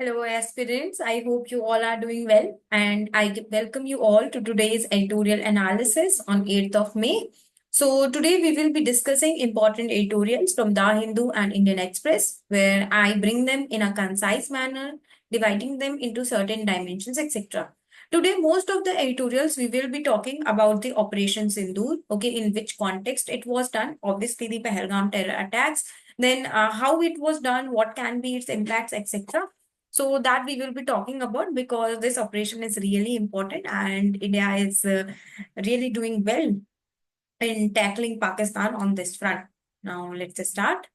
Hello, aspirants. I hope you all are doing well, and I welcome you all to today's editorial analysis on 8th of May. So, today we will be discussing important editorials from The Hindu and Indian Express, where I bring them in a concise manner, dividing them into certain dimensions, etc. Today, most of the editorials we will be talking about the Operation Sindoor, okay, in which context it was done, obviously the Pahalgam terror attacks, then how it was done, what can be its impacts, etc. So that we will be talking about because this operation is really important and India is really doing well in tackling Pakistan on this front. Now let's start.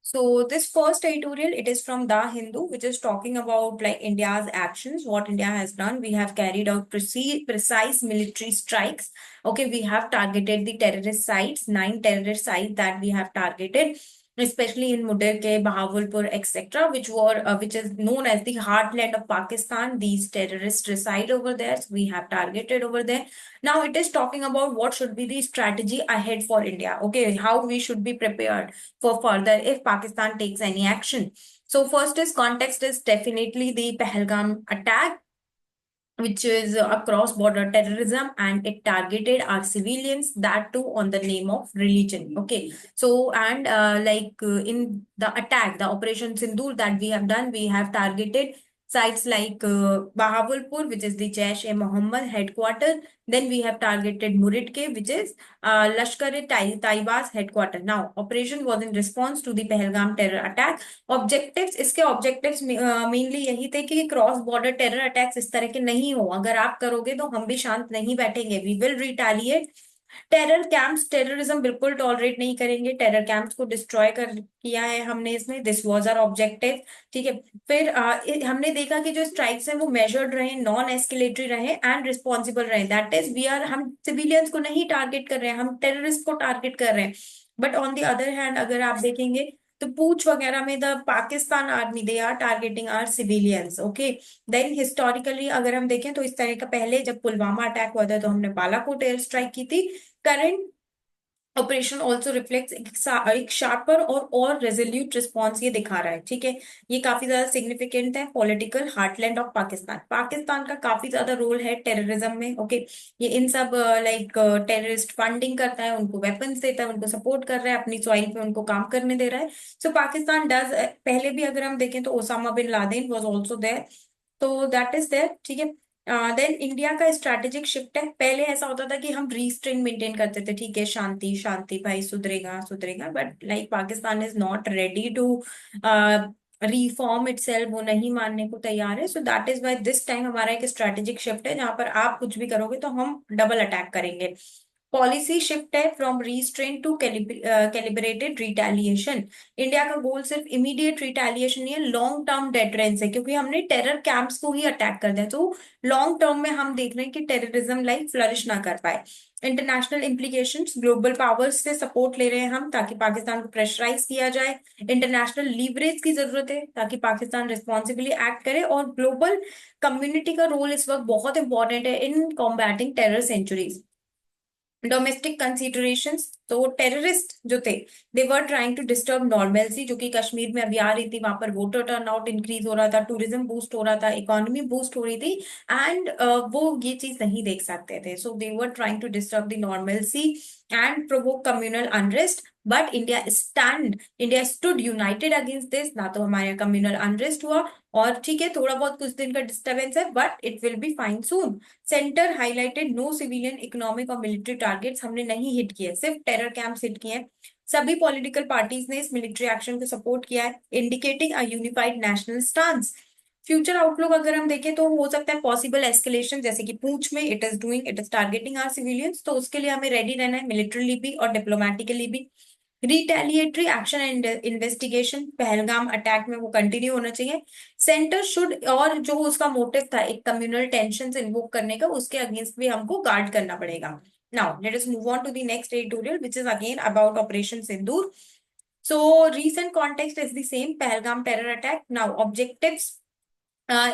So this first editorial, it is from The Hindu, which is talking about like India's actions, what India has done. We have carried out precise military strikes. Okay, we have targeted the terrorist sites, 9 terrorist sites that we have targeted, especially in Mudarke, Bahawalpur, etc., which is known as the heartland of Pakistan. These terrorists reside over there. So we have targeted over there. Now it is talking about what should be the strategy ahead for India. Okay, how we should be prepared for further if Pakistan takes any action. So first is context is definitely the Pahalgam attack, which is a cross-border terrorism, and it targeted our civilians, that too on the name of religion. Okay, so and in the attack, the Operation Sindoor that we have done, we have targeted sites like Bahawalpur, which is the Jaish-e-Mohammed headquarters. Then we have targeted Muridke, which is Lashkar-e-Taiba's headquarters. Now, operation was in response to the Pahalgam terror attack. Objectives, इसके objectives mainly यही थे कि cross border terror attacks इस तरह के नहीं हो। अगर आप करोगे तो हम भी शांत नहीं बैठेंगे, we will retaliate. Terror camps, terrorism बिल्कुल टॉलरेट नहीं करेंगे, टेरर कैंप्स को डिस्ट्रॉय कर किया है हमने इसमें, दिस वाज आवर ऑब्जेक्टिव। ठीक है, फिर हमने देखा कि जो स्ट्राइक्स हैं वो मेजर्ड रहे, नॉन एस्केलेटरी रहे एंड रिस्पॉन्सिबल रहे। दैट इज वी आर, हम सिविलियंस को नहीं टारगेट कर रहे हैं, हम टेररिस्ट को टारगेट कर रहे हैं। But on the other hand अगर आप देखेंगे तो पूछ वगैरह में the Pakistan army they are targeting are civilians. Okay, then historically अगर हम देखें तो इस तरह का पहले जब पुलवामा अटैक हुआ था तो हमने बालाकोट एयर स्ट्राइक की थी। करंट ऑपरेशन ऑल्सो रिफ्लेक्ट्स एक शार्पर और रेजोल्यूट रिस्पॉन्स ये दिखा रहा है। ठीक है, ये काफी ज्यादा सिग्निफिकेंट है। Political heartland of Pakistan, Pakistan का काफी ज्यादा रोल है टेररिज्म में। ओके, ये इन सब टेररिस्ट फंडिंग करता है, उनको वेपन्स देता है, उनको सपोर्ट कर रहा है, अपनी सॉइल पे उनको काम करने दे रहा है। सो पाकिस्तान डज, पहले भी अगर हम देखें तो Osama bin Laden was also there, तो दैट इज देयर। ठीक है, देन इंडिया का स्ट्रैटेजिक शिफ्ट है। पहले ऐसा होता था कि हम रीस्ट्रेन मेंटेन करते थे, ठीक है, शांति शांति भाई, सुधरेगा सुधरेगा, but like Pakistan is not ready to reform itself, वो नहीं मानने को तैयार है। So that is why this time हमारा एक स्ट्रैटेजिक शिफ्ट है, जहां पर आप कुछ भी करोगे तो हम डबल अटैक करेंगे। पॉलिसी शिफ्ट है from restrain to calibrated retaliation. India का गोल सिर्फ इमीडिएट रिटेलिएशन नहीं है, लॉन्ग टर्म डेटरेंस है, क्योंकि हमने टेरर कैंप्स को ही अटैक कर दिया। तो लॉन्ग टर्म में हम देख रहे हैं कि टेररिज्म लाइक फ्लरिश ना कर पाए। इंटरनेशनल इम्प्लीकेशंस, ग्लोबल पावर्स से सपोर्ट ले रहे हैं हम ताकि पाकिस्तान को प्रेशराइज किया जाए। इंटरनेशनल लीवरेज की जरूरत है ताकि पाकिस्तान रिस्पॉन्सिबली एक्ट करे, और ग्लोबल कम्युनिटी का रोल इस वक्त बहुत इंपॉर्टेंट है in combating terror centuries. Domestic considerations, तो टेररिस्ट जो थे they were trying to disturb normalcy, जो कि कश्मीर में अभी आ रही थी, वहां पर वोटर टर्नआउट इंक्रीज हो रहा था, टूरिज्म बूस्ट हो रहा था, इकोनॉमी बूस्ट हो रही थी, एंड वो ये चीज नहीं देख सकते थे। So they were trying to disturb the normalcy and provoke communal unrest. But India stood united against this, ना तो हमारे कम्युनल अनरेस्ट हुआ, और ठीक है थोड़ा बहुत कुछ दिन का डिस्टर्बेंस है, but it will be fine soon. Center highlighted no civilian economic और मिलिट्री टारगेट्स हमने नहीं हिट किए, सिर्फ टेरर कैंप्स हिट किए हैं। सभी पॉलिटिकल पार्टीज ने इस मिलिट्री एक्शन को सपोर्ट किया है, indicating a unified national stance. Future outlook अगर हम देखें तो हो सकता है पॉसिबल एस्केलेशन, जैसे कि पूंछ में it is targeting are civilians, तो उसके लिए हमें रेडी रहना है, मिलिट्रीली भी और डिप्लोमेटिकली भी। Retaliatory action and investigation, Pahalgam attack में वो कंटिन्यू होना चाहिए। सेंटर शुड, और जो उसका मोटिव था एक कम्युनल टेंशन इन्वोक करने का, उसके अगेंस्ट भी हमको गार्ड करना पड़ेगा। Now let us move on to the next editorial which is again about operation Sindoor. So recent context is the same, Pahalgam terror attack. Now objectives,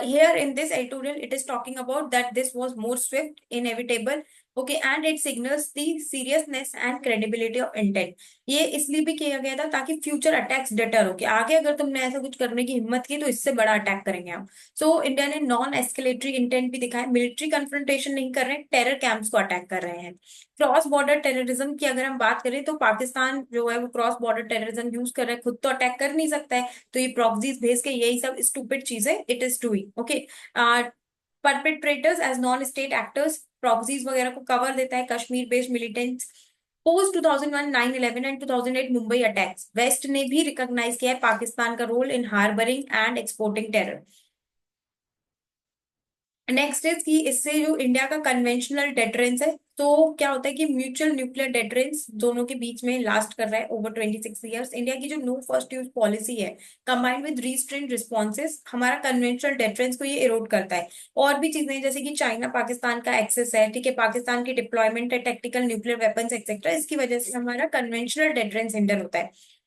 here in this editorial, it is talking about that this was more swift, inevitable, okay, and it signals the seriousness and credibility of intent. ये इसलिए भी किया गया था ताकि future attacks daughter हो कि आगे अगर तुमने ऐसा कुछ करने की हिम्मत की तो इससे बड़ा अटैक करेंगे हम। सो इंडिया ने नॉन एस्केलेटरी इंटेंट भी दिखाया, मिलिट्री कन्फ्रंटेशन नहीं कर रहे हैं, टेरर कैंप्स को अटैक कर रहे हैं। क्रॉस बॉर्डर टेररिज्म की अगर हम बात करें तो पाकिस्तान जो है वो क्रॉस बॉर्डर टेररिज्म यूज कर रहा है, खुद तो अटैक कर नहीं सकता है, तो ये प्रॉक्सीज भेज के यही सब स्टूपिड चीजें it is doing. Okay, perpetrators as non state actors, proxies वगैरह को कवर देता है, Kashmir based militants. Post 2001 9/11 and 2008 Mumbai attacks, west ने भी रिकॉग्नाइज किया है पाकिस्तान का role in harbouring and exporting terror. Next is कि इससे जो इंडिया का कन्वेंशनल डेटरेंस है, तो क्या होता है कि म्यूचुअल न्यूक्लियर डेटरेंस दोनों के बीच में लास्ट कर रहा है ओवर 26 ईयर्स। इंडिया की जो नो फर्स्ट यूज पॉलिसी है कंबाइंड विद रिस्ट्रेंट रिस्पॉन्सेस, हमारा कन्वेंशनल डेटरेंस को ये इरोड करता है। और भी चीजें हैं जैसे कि चाइना पाकिस्तान का एक्सेस है, ठीक है, पाकिस्तान की डिप्लॉयमेंट है, टेक्टिकल न्यूक्लियर वेपन्स एक्सेट्रा, इसकी वजह से हमारा कन्वेंशनल डेटरेंस हिंडर होता है।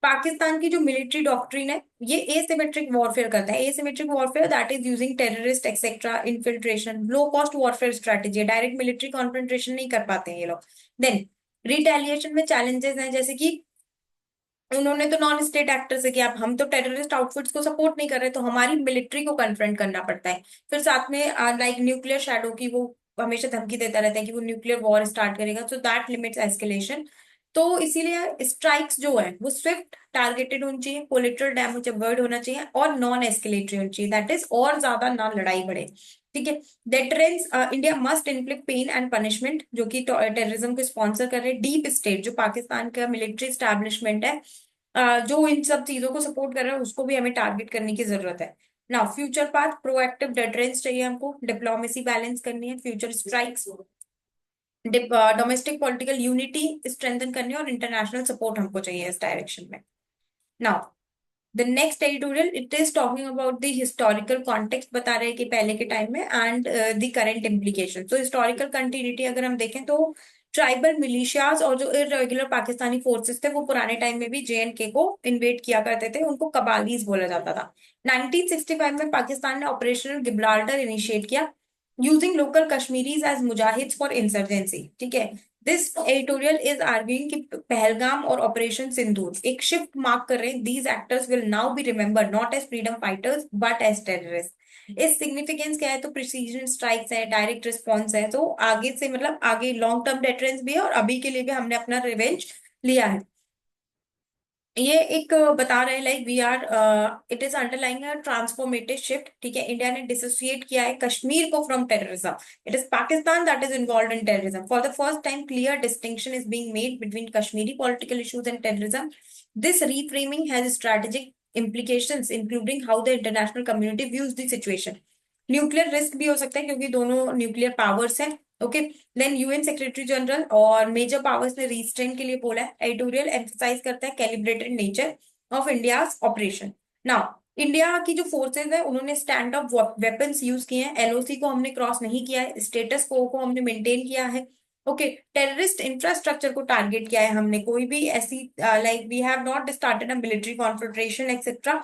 पाकिस्तान की जो मिलिट्री डॉक्ट्रिन है ये एसिमेट्रिक वॉरफेयर करता है, asymmetric warfare that is using terrorist etcetera infiltration, low cost warfare strategy है, डायरेक्ट मिलिट्री कॉन्फ्रंटेशन नहीं कर पाते हैं ये लोग। देन रिटेलिएशन में चैलेंजेस हैं जैसे कि उन्होंने तो नॉन स्टेट एक्टर से किया, अब हम तो टेररिस्ट आउटफिट्स को सपोर्ट नहीं कर रहे तो हमारी मिलिट्री को कन्फ्रंट करना पड़ता है। फिर साथ में लाइक न्यूक्लियर शैडो की वो हमेशा धमकी देता रहता है कि वो न्यूक्लियर वॉर स्टार्ट करेगा, सो दैट लिमिट्स एस्केलेशन। तो इसीलिए स्ट्राइक्स जो है वो स्विफ्ट टारगेटेड होनी चाहिए, कोलेटरल डैमेज अवॉइड होना चाहिए और नॉन एस्केलेटरी होनी चाहिए, दैट इज और ज्यादा ना लड़ाई बढ़े। ठीक है, deterrence, India must inflict pain and punishment, जो कि टेररिज्म को स्पॉन्सर कर रहे हैं। डीप स्टेट जो पाकिस्तान का मिलिट्री स्टैब्लिशमेंट है, जो इन सब चीजों को सपोर्ट कर रहा है उसको भी हमें टारगेट करने की जरूरत है। Now future path, proactive difference चाहिए हमको, डिप्लोमेसी बैलेंस करनी है, future strikes, domestic political unity strengthen करनी है और इंटरनेशनल सपोर्ट हमको चाहिए इस डायरेक्शन में। Now the next editorial it is talking about the historical context, बता रहे हैं कि पहले के टाइम में एंड द करेंट इम्प्लीकेशन। तो हिस्टोरिकल कंटिन्यूटी अगर हम देखें तो ट्राइबल मिलिशियाज और जो इरेगुलर पाकिस्तानी फोर्सेस थे वो पुराने टाइम में भी जेएंडके को इन्वेड किया करते थे, उनको कबालीज बोला जाता था। 1965 में पाकिस्तान ने ऑपरेशन गिब्राल्टर इनिशिएट किया using local Kashmiris as mujahids for insurgency. ठीक है, दिस एडिटोरियल इज आर्ग्यूइंग कि पहलगाम और ऑपरेशन सिंदूर एक शिफ्ट मार्क कर रहे हैं, these actors will now be remember not as freedom fighters but as terrorist. इस सिग्निफिकेंस क्या है, तो प्रिसीजन स्ट्राइक्स है, डायरेक्ट रिस्पॉन्स है, तो आगे से मतलब आगे लॉन्ग टर्म डेटरेंस भी है और अभी के लिए भी हमने अपना रिवेंज लिया है। ये एक बता रहे हैं like we are, it is underlying a transformative shift. ठीक है, इंडिया ने डिसोसिएट किया है कश्मीर को from terrorism, it is Pakistan that is involve in terrorism. For the first time clear distinction is being made between Kashmiri political issues and terrorism. This reframing has strategic implications including how the international community views the situation। Nuclear risk भी हो सकता है क्योंकि दोनों nuclear powers हैं। Okay, then UN secretary general और major powers ने restrain के लिए बोला है। एडिटोरियल एम्फसाइज करता है calibrated nature of India's operation. Now India की जो फोर्सेज है उन्होंने स्टैंड ऑफ वेपन्स यूज किए हैं, एलओसी को हमने क्रॉस नहीं किया है, स्टेटस को हमने मेंटेन किया है। ओके, टेररिस्ट इंफ्रास्ट्रक्चर को टारगेट किया है हमने, कोई भी ऐसी like we have not started a military confrontation etcetera.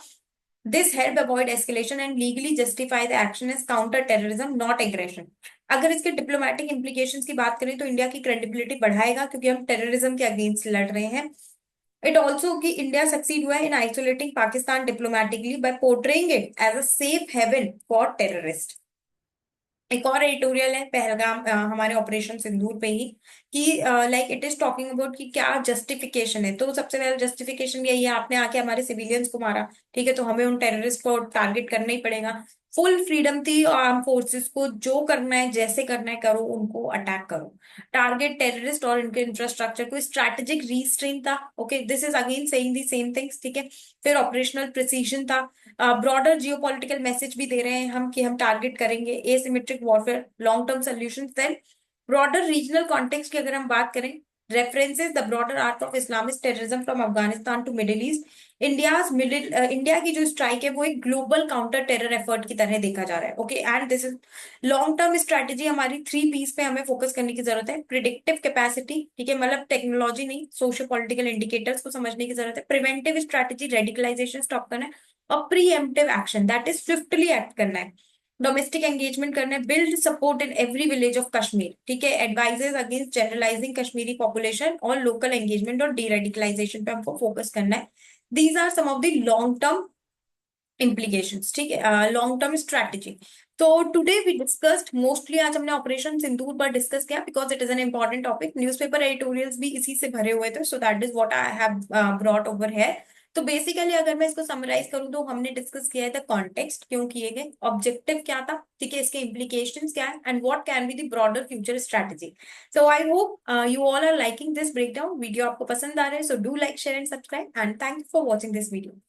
This help avoid escalation and legally justify the action as counter terrorism not aggression. अगर इसके डिप्लोमेटिक इंप्लीकेशंस की बात करें तो इंडिया की क्रेडिबिलिटी बढ़ाएगा क्योंकि हम टेररिज्म के अगेंस्ट लड़ रहे हैं। इट ऑल्सो कि इंडिया सक्सीड हुआ है in isolating Pakistan diplomatically by portraying it as a safe haven for terrorist. एक और एडिटोरियल है पहलगाम, हमारे ऑपरेशन सिंदूर पे ही, कि like it is talking about कि क्या जस्टिफिकेशन है। तो सबसे पहले जस्टिफिकेशन यही है, आपने आके हमारे सिविलियंस को मारा, ठीक है, तो हमें उन टेररिस्ट को टारगेट करना ही पड़ेगा। फुल फ्रीडम थी आर्म फोर्सेस को, जो करना है जैसे करना है करो, उनको अटैक करो, टारगेट टेररिस्ट और इनके इंफ्रास्ट्रक्चर को। स्ट्रैटेजिक रीस्ट्रेन था। Okay, this is again saying the same things. ठीक है, फिर ऑपरेशनल प्रिसीजन था, ब्रॉडर जियोपॉलिटिकल मैसेज भी दे रहे हैं हम कि हम टारगेट करेंगे asymmetric warfare, long term solution. Then broader regional context की अगर हम बात करें, references the broader arc of Islamic terrorism from Afghanistan to middle east. India की जो स्ट्राइक है वो एक ग्लोबल काउंटर टेरर एफर्ट की तरह देखा जा रहा है। Okay, and this is long term strategy, हमारी 3 पीस पे हमें फोकस करने की जरूरत है। प्रिडिक्टिव कैपेसिटी, ठीक है, मतलब टेक्नोलॉजी नहीं, सोशो पॉलिटिकल इंडिकेटर्स को समझने की जरूरत है। प्रिवेंटिव स्ट्रेटेजी, रेडिकलाइजेशन स्टॉप करना है। और preemptive action that is swiftly act करना है। डोमेस्टिक एंगेजमेंट करना है, build support in every village of Kashmir, ठीक है, advises against generalising Kashmiri population और लोकल एंगेजमेंट और डीरेडिकलाइजेशन पे हमको फोकस करना है। These are some of the long term implications, ठीक है, लॉन्ग टर्म स्ट्रैटेजी। तो टुडे वी डिस्कस्ड मोस्टली, आज हमने ऑपरेशन सिंदूर पर डिस्कस किया because it is an important topic. Newspaper editorials भी इसी से भरे हुए थे, सो that is what I have brought over है। तो बेसिकली अगर मैं इसको समराइज करूं तो हमने डिस्कस किया है द कॉन्टेक्स्ट, क्यों किए गए, ऑब्जेक्टिव क्या था, ठीक है, इसके इम्प्लीकेशंस क्या है, and what can be the broader future strategy. So I hope you all are liking this breakdown. Video आपको पसंद आ रहा है, so do like share and subscribe, and thank you for watching this video.